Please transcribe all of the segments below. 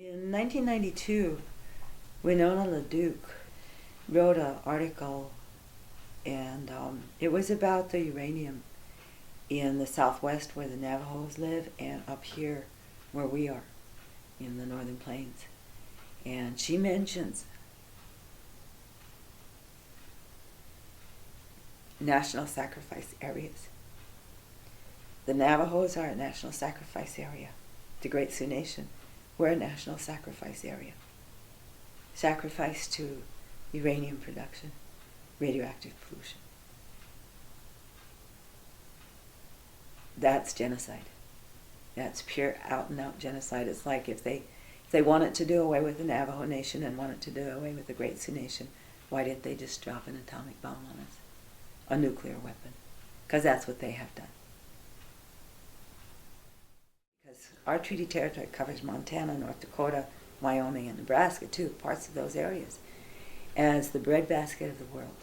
In 1992, Winona LaDuke wrote an article, and it was about the uranium in the Southwest where the Navajos live and up here where we are in the Northern Plains. And she mentions national sacrifice areas. The Navajos are a national sacrifice area. The Great Sioux Nation, we're a national sacrifice area. Sacrifice to uranium production, radioactive pollution. That's genocide. That's pure out and out genocide. It's like if they wanted to do away with the Navajo Nation and wanted to do away with the Great Sioux Nation, why didn't they just drop an atomic bomb on us? A nuclear weapon. Because that's what they have done. Because our treaty territory covers Montana, North Dakota, Wyoming, and Nebraska too, parts of those areas, as the breadbasket of the world.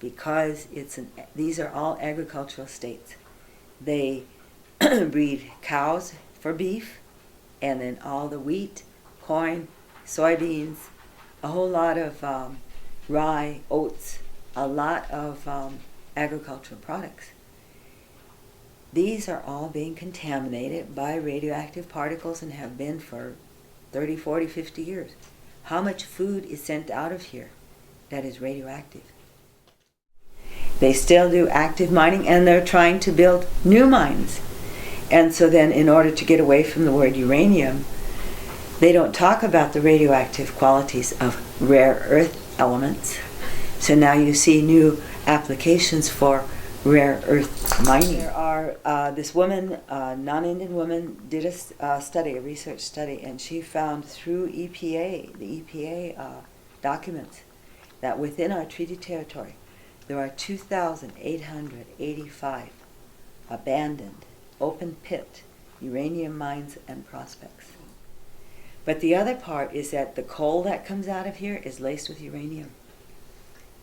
Because these are all agricultural states. They breed cows for beef, and then all the wheat, corn, soybeans, a whole lot of rye, oats, a lot of agricultural products. These are all being contaminated by radioactive particles and have been for 30, 40, 50 years. How much food is sent out of here that is radioactive? They still do active mining, and they're trying to build new mines. And so then, in order to get away from the word uranium, they don't talk about the radioactive qualities of rare earth elements. So now you see new applications for rare earth mining. There are, this woman, non-Indian woman, did a study, a research study, and she found through EPA, the EPA documents, that within our treaty territory, there are 2,885 abandoned, open pit uranium mines and prospects. But the other part is that the coal that comes out of here is laced with uranium.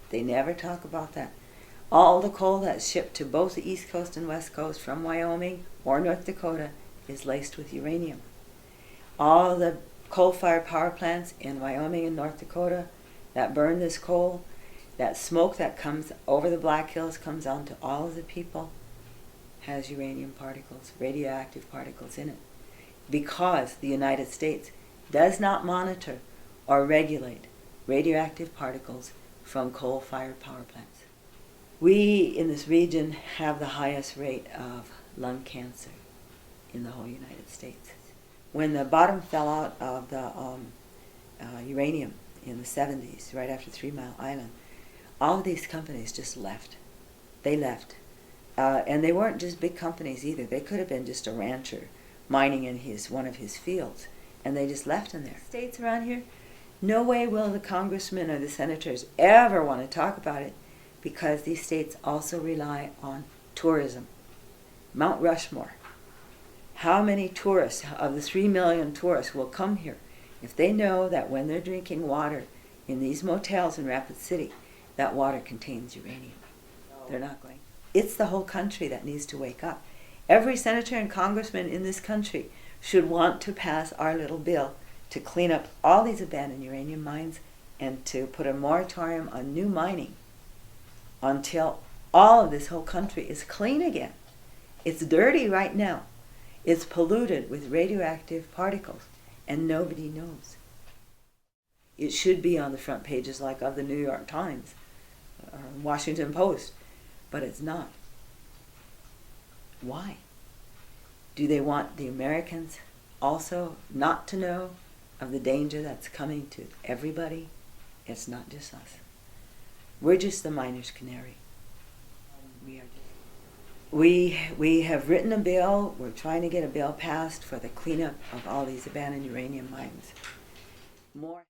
They never talk about that. All the coal that's shipped to both the East Coast and West Coast from Wyoming or North Dakota is laced with uranium. All the coal-fired power plants in Wyoming and North Dakota that burn this coal, that smoke that comes over the Black Hills comes onto all of the people, has uranium particles, radioactive particles in it, because the United States does not monitor or regulate radioactive particles from coal-fired power plants. We in this region have the highest rate of lung cancer in the whole United States. When the bottom fell out of the uranium in the 70s, right after 3 Mile Island, all of these companies just left. They left. And they weren't just big companies either. They could have been just a rancher mining in one of his fields, and they just left in there. States around here, no way will the congressmen or the senators ever want to talk about it, because these states also rely on tourism. Mount Rushmore. How many tourists, of the 3 million tourists, will come here if they know that when they're drinking water in these motels in Rapid City, that water contains uranium? They're not going. It's the whole country that needs to wake up. Every senator and congressman in this country should want to pass our little bill to clean up all these abandoned uranium mines and to put a moratorium on new mining until all of this whole country is clean again. It's dirty right now. It's polluted with radioactive particles, and nobody knows. It should be on the front pages like of the New York Times or Washington Post, but it's not. Why? Do they want the Americans also not to know of the danger that's coming to everybody? It's not just us. We're just the miner's canary. We have written a bill. We're trying to get a bill passed for the cleanup of all these abandoned uranium mines. More